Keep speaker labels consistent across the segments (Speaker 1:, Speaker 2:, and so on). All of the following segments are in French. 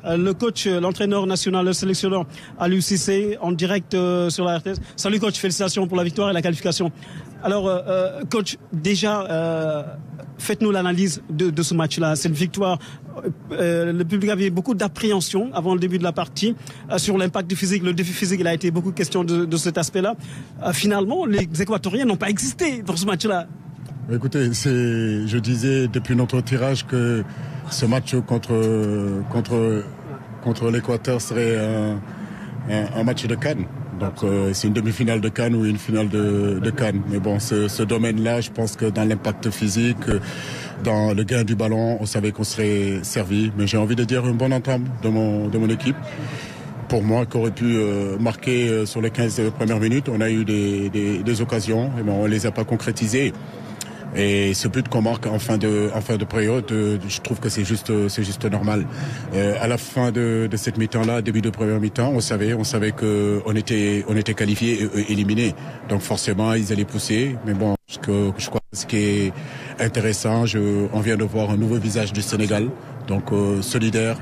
Speaker 1: Le coach, l'entraîneur national, le sélectionneur Aliou Cissé en direct sur la RTS. Salut coach, félicitations pour la victoire et la qualification. Alors coach, déjà faites-nous l'analyse de ce match-là, cette victoire. Le public avait beaucoup d'appréhension avant le début de la partie sur l'impact du physique. Le défi physique, il a été beaucoup question de cet aspect-là. Finalement, les Équatoriens n'ont pas existé dans ce match-là.
Speaker 2: Écoutez, je disais depuis notre tirage que ce match contre l'Équateur serait un match de CAN. Donc c'est une demi-finale de CAN ou une finale de CAN. Mais bon, ce domaine-là, je pense que dans l'impact physique, dans le gain du ballon, on savait qu'on serait servi. Mais j'ai envie de dire une bonne entame de mon équipe. Pour moi, qui aurait pu marquer sur les 15 premières minutes, on a eu des occasions, et bon, on les a pas concrétisées. Et ce but qu'on marque en fin de période, je trouve que c'est juste normal. À la fin de cette mi-temps-là, début de première mi-temps, on savait que on était qualifiés et éliminés. Donc forcément, ils allaient pousser. Mais bon, je crois que ce qui est intéressant, on vient de voir un nouveau visage du Sénégal. Donc solidaire,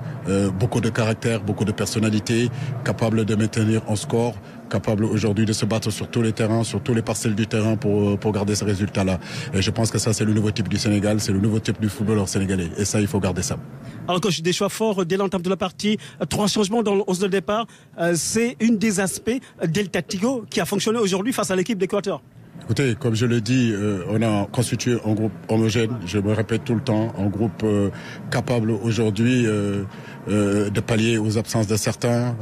Speaker 2: beaucoup de caractère, beaucoup de personnalité, capable de maintenir un score, capable aujourd'hui de se battre sur tous les terrains, sur tous les parcelles du terrain pour garder ce résultat-là. Et je pense que ça, c'est le nouveau type du Sénégal, c'est le nouveau type du footballeur sénégalais. Et ça, il faut garder ça.
Speaker 1: Alors coach, des choix forts dès l'entame de la partie, 3 changements dans le 11 de départ. C'est une des aspects d'El Tactico qui a fonctionné aujourd'hui face à l'équipe d'Équateur.
Speaker 2: Écoutez, comme je le dis, on a constitué un groupe homogène, je me répète tout le temps, un groupe capable aujourd'hui de pallier aux absences de certains.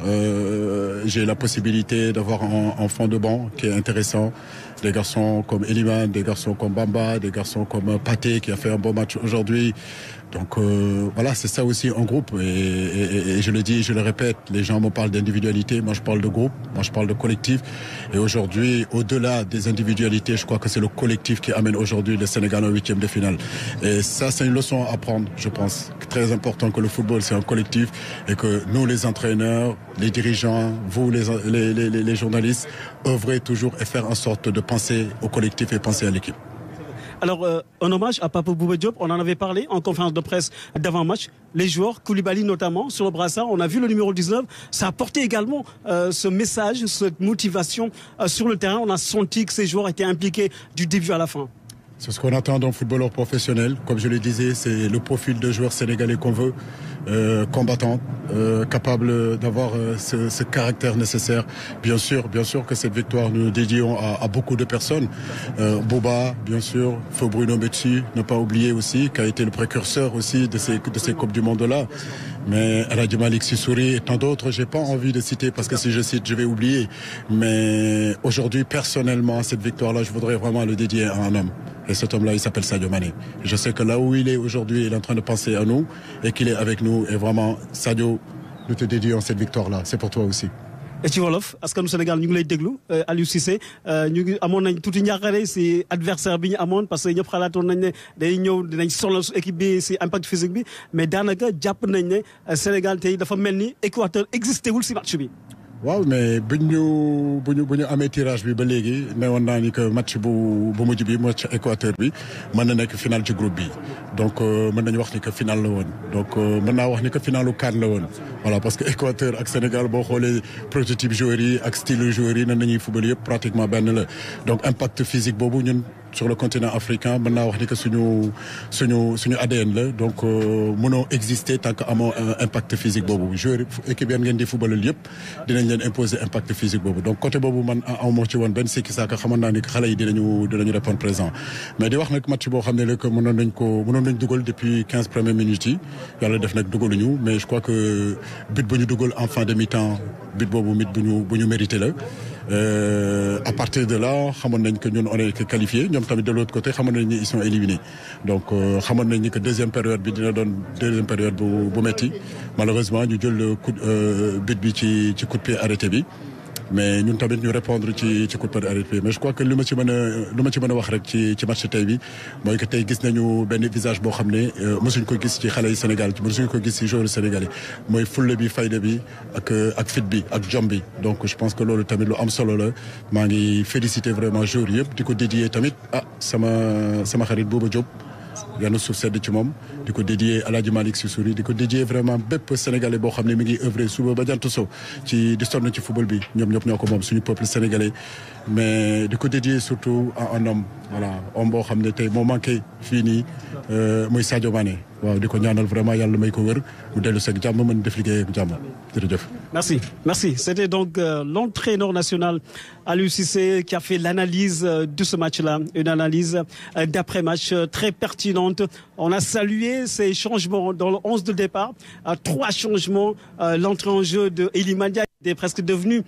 Speaker 2: J'ai la possibilité d'avoir un fond de banc qui est intéressant. Des garçons comme Eliman, des garçons comme Bamba, des garçons comme Pathé qui a fait un bon match aujourd'hui. Donc voilà, c'est ça aussi un groupe. Et je le dis, je le répète, les gens me parlent d'individualité, moi je parle de groupe, moi je parle de collectif. Et aujourd'hui, au-delà des individualités, je crois que c'est le collectif qui amène aujourd'hui le Sénégal en 8e de finale. Et ça, c'est une leçon à prendre, je pense. Très important que le football, c'est un collectif et que nous, les entraîneurs, les dirigeants, vous, les journalistes, œuvrez toujours et faire en sorte de penser au collectif et penser à l'équipe.
Speaker 1: Alors, un hommage à Pape Bouba Diop, on en avait parlé en conférence de presse d'avant-match. Les joueurs, Koulibaly notamment, sur le brassard, on a vu le numéro 19. Ça a porté également ce message, cette motivation sur le terrain. On a senti que ces joueurs étaient impliqués du début à la fin.
Speaker 2: C'est ce qu'on attend d'un footballeur professionnel. Comme je le disais, c'est le profil de joueur sénégalais qu'on veut, combattant, capable d'avoir ce caractère nécessaire. Bien sûr que cette victoire, nous dédions à beaucoup de personnes. Boba, bien sûr, Feu Bruno Metsu, ne pas oublier aussi, qui a été le précurseur aussi de ces Coupes du Monde-là. Mais Aladji Malik Sissouri et tant d'autres, j'ai pas envie de citer parce que si je cite, je vais oublier. Mais aujourd'hui, personnellement, cette victoire-là, je voudrais vraiment le dédier à un homme. Et cet homme-là, il s'appelle Sadio Mané. Je sais que là où il est aujourd'hui, il est en train de penser à nous et qu'il est avec nous. Et vraiment, Sadio, nous te dédions cette victoire-là. C'est pour toi aussi.
Speaker 1: Et ci wolof askanu Sénégal ñu ngi lay déglu Aliou Cissé ñu ngi amoon nañ tuuti njàqare si adversaire bi ñu amoon parce que ñëpp xalaatoon nañ ne day ñëw dinañ sonal su équipe bi si impact physique bi mais daanaka jàpp nañ ne Sénégal tey dafa mel ni Équateur existé wul si match bi.
Speaker 2: waaw mais bu ñu amee tirage bi ba léegi ne woon naa ni que match bu mujj bi match Équateur bi mën na nekk final ci groupe bi donc mën nañu wax ni que final la woon donc mën naa wax ni que finalu CAN la woon voilà parce que Équateur ak Sénégal boo xoolee prototype joueurs yi ak style joueurs yi nan nañuy football yëpp pratiquement benn la donc impact physique boobu ñun sur le continent africain mën naa wax ni que suñu ADN la donc mënoo exister tant que amoo impact physique boobu joueur équipe yan ngeen di footballal yëpp dinañ leen imposer impact physique boobu donc côté boobu man amoo ci woon benn sikki saaka xamoon naa ni que xale yi dinañu répondre présent mais di wax nag match boo xam ne la que mënoon nañ dugal depuis 15 premières minutes yi yàlla def nag dugaluñu mais je crois que but bu ñu dugal en fin de mi-temps but boobu bu ñu mérité la à partir de là xamoon nañ que ñun on est qualifié ñoom tamit de l'autre côté xamoon nañ ni ils sont éliminés donc xamoon nañ ni que deuxième période bi dina doon deuxième période bu metti malheureusement ñu jël but bi ci coup de pied arrêté bi mais ñun tamit ñu répondre ci coup de pied arrêté bi mais je crois que lu ma ci mën a wax rek ci match tey bi mooy que tey gis nañu benn visage boo xam ne mësuñ ko gis ci xale yi Sénégal mësuñ ko gis ci joueurs sénégalais mooy fulla bi fayda bi ak fit bi ak jom bi donc je pense que loolu tamit lu am solo la maa ngi féliciter vraiment joueurs yëpp di ko dédier tamit sama xarit Bouba Diop yàlla suuf sedd ci moom di ko dédié Aladji Malick Sy Souris di ko dédié vraiment bépp sénégalais boo xam ne mi ngi œuvré suba ba jant so ci di sonn ci football bi ñoom ñëpp ñoo ko moom suñu peuple sénégalais mais di ko dédié surtout à un homme voilà homme boo xam ne tey moo manqué fii nii muy Sadio Mané waaw di ko ñaanal vraiment yàlla may ko wër mu dellu seeg jàmm mën def liggéey ak jàmm jërëjëf. Merci.
Speaker 1: C'était donc l'entraîneur national Aliou Cissé qui a fait l'analyse de ce match-là, une analyse d'après-match très pertinente. On a salué ces changements dans le 11 de départ, 3 changements, l'entrée en jeu de Iliman Ndiaye est presque devenu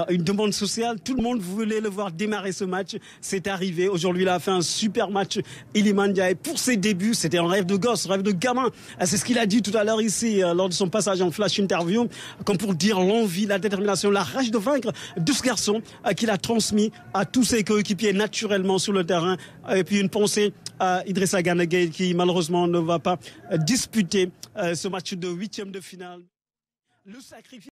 Speaker 1: une demande sociale. Tout le monde voulait le voir démarrer ce match. C'est arrivé. Aujourd'hui, il a fait un super match. Iliman Ndiaye, pour ses débuts, c'était un rêve de gosse, un rêve de gamin. C'est ce qu'il a dit tout à l'heure ici, lors de son passage en flash interview, comme pour dire l'envie, la détermination, la rage de vaincre de ce garçon qu'il a transmis à tous ses coéquipiers naturellement sur le terrain. Et puis une pensée à Idrissa Gana Gueye qui malheureusement ne va pas disputer ce match de 8e de finale. Le sacrifice